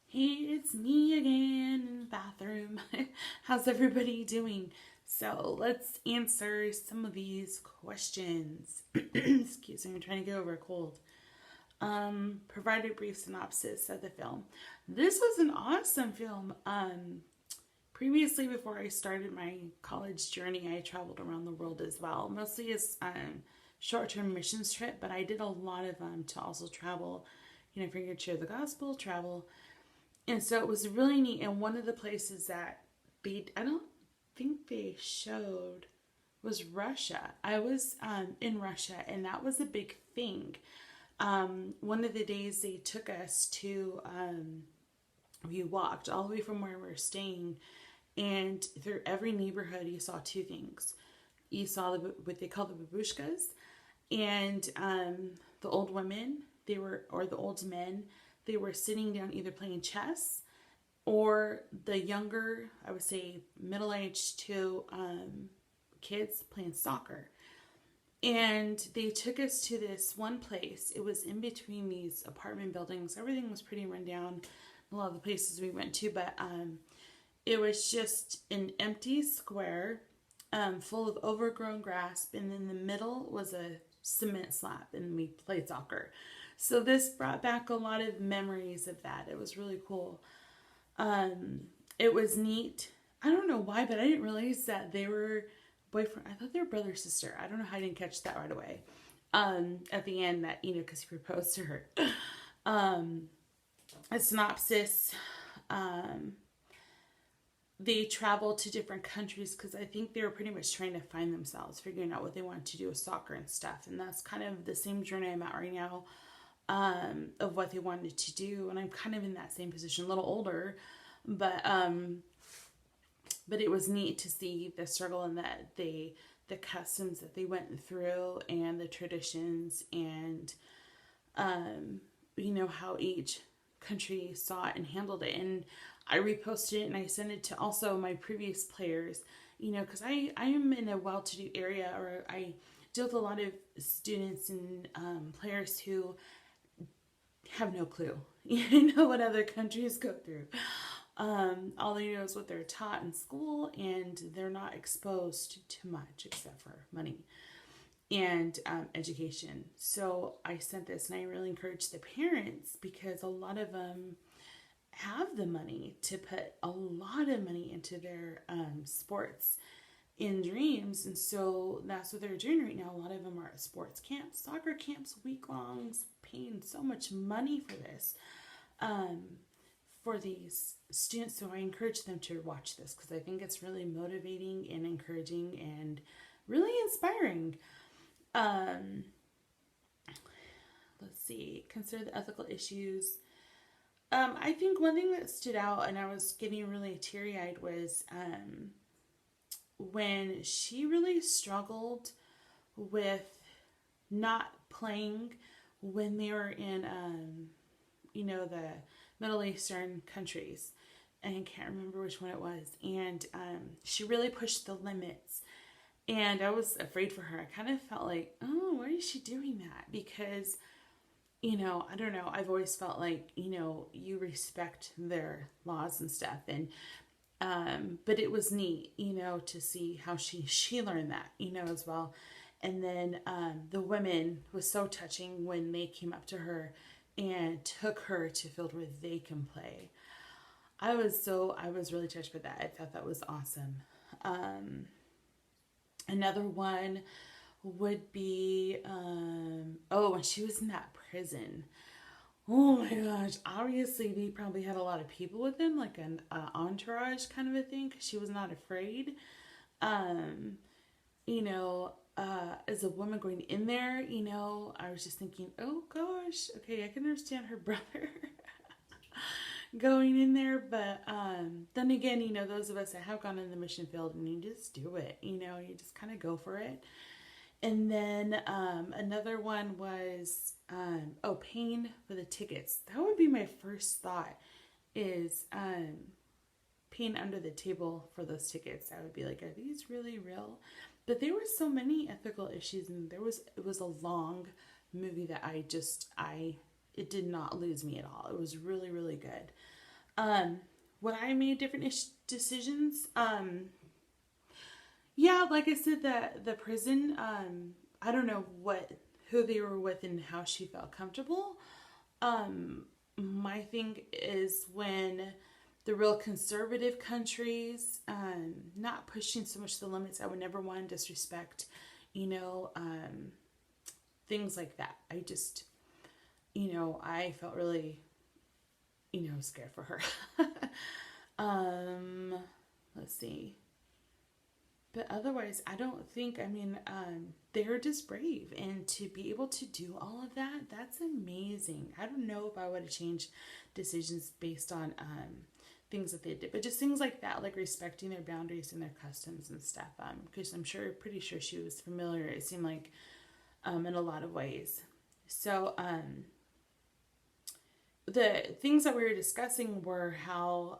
Hey, it's me again in the bathroom. How's everybody doing? So let's answer some of these questions. Excuse me, I'm trying to get over a cold. Provide a brief synopsis of the film. This was an awesome film. Previously, before I started my college journey, I traveled around the world as well, mostly as short-term missions trip. But I did a lot of to also travel, for your share the gospel, travel, and so it was really neat. And one of the places that I don't think they showed was Russia. I was in Russia, and that was a big thing. One of the days they took us to, we walked all the way from where we were staying, and through every neighborhood, you saw two things. You saw what they call the babushkas, and the old women, or the old men, they were sitting down either playing chess, or the younger, I would say middle-aged to kids playing soccer. And they took us to this one place. It was in between these apartment buildings. Everything was pretty run down, a lot of the places we went to, but it was just an empty square full of overgrown grass, and in the middle was a cement slab, and we played soccer. So this brought back a lot of memories of that. It was really cool. It was neat. I don't know why, but I didn't realize that they were boyfriend. I thought they were brother sister. I don't know how I didn't catch that right away. At the end, that because he proposed to her. A synopsis. They traveled to different countries because I think they were pretty much trying to find themselves, figuring out what they wanted to do with soccer and stuff. And that's kind of the same journey I'm at right now, of what they wanted to do. And I'm kind of in that same position, a little older, but it was neat to see the struggle and the customs that they went through, and the traditions, and how each country saw it and handled it. And I reposted it, and I sent it to also my previous players, because I am in a well-to-do area, or I deal with a lot of students and players who have no clue, what other countries go through. All they know is what they're taught in school, and they're not exposed to much except for money and education. So I sent this, and I really encourage the parents, because a lot of them have the money to put a lot of money into their sports in dreams, and so that's what they're doing right now. A lot of them are at sports camps, soccer camps, week longs, paying so much money for this, for these students. So I encourage them to watch this, because I think it's really motivating and encouraging and really inspiring. Let's see, consider the ethical issues. I think one thing that stood out, and I was getting really teary-eyed, was when she really struggled with not playing when they were in, the Middle Eastern countries. And I can't remember which one it was. And she really pushed the limits. And I was afraid for her. I kind of felt like, oh, why is she doing that? Because, I don't know. I've always felt like, you respect their laws and stuff. And but it was neat, to see how she learned that, as well. And then the women was so touching when they came up to her and took her to a field where they can play. I was really touched by that. I thought that was awesome. Another one would be, when she was in that prison. Oh my gosh, obviously they probably had a lot of people with them, like an entourage kind of a thing, because she was not afraid. As a woman going in there, I was just thinking, oh gosh, okay, I can understand her brother going in there. But then again, those of us that have gone in the mission field, and you just do it, you just kind of go for it. And then another one was, paying for the tickets. That would be my first thought, is paying under the table for those tickets. I would be like, are these really real? But there were so many ethical issues, and it was a long movie that it did not lose me at all. It was really, really good. When I made different decisions, yeah, like I said, the prison, I don't know who they were with and how she felt comfortable. My thing is when the real conservative countries, not pushing so much the limits. I would never want to disrespect, you know, things like that. I just, I felt really, scared for her. Let's see. But otherwise, I don't think, they're just brave. And to be able to do all of that, that's amazing. I don't know if I would have changed decisions based on things that they did, but just things like that, like respecting their boundaries and their customs and stuff. Because pretty sure she was familiar, it seemed like, in a lot of ways. So, the things that we were discussing were how,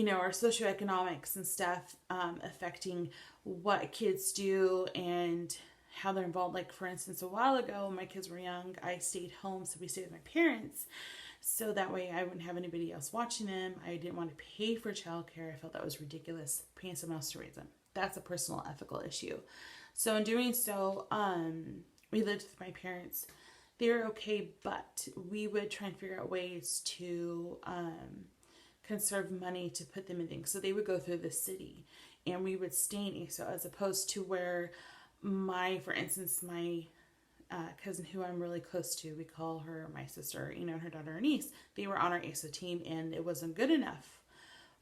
our socioeconomics and stuff affecting what kids do and how they're involved. Like, for instance, a while ago, when my kids were young, I stayed home, so we stayed with my parents. So that way I wouldn't have anybody else watching them. I didn't want to pay for childcare. I felt that was ridiculous, paying someone else to raise them. That's a personal ethical issue. So in doing so, we lived with my parents. They were okay, but we would try and figure out ways to conserve money to put them in things. So they would go through the city and we would stay in ASO, as opposed to where for instance, my cousin who I'm really close to, we call her my sister, and her daughter or niece, they were on our ASO team and it wasn't good enough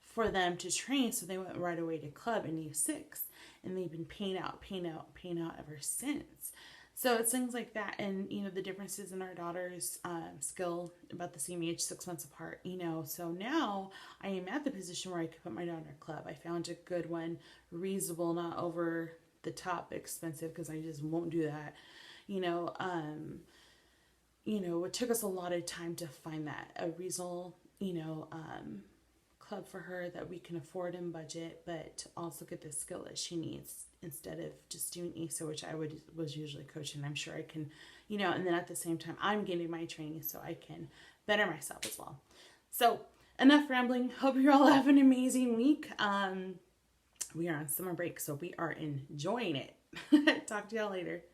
for them to train. So they went right away to club in U6 and they've been paying out ever since. So it's things like that. And, the differences in our daughter's skill, about the same age, 6 months apart, So now I am at the position where I could put my daughter in a club. I found a good one, reasonable, not over the top expensive, because I just won't do that. It took us a lot of time to find that, a reasonable, club for her that we can afford and budget, but also get the skill that she needs instead of just doing ASO, which I was usually coaching. I'm sure I can, and then at the same time, I'm getting my training so I can better myself as well. So enough rambling. Hope you all have an amazing week. We are on summer break, so we are enjoying it. Talk to y'all later.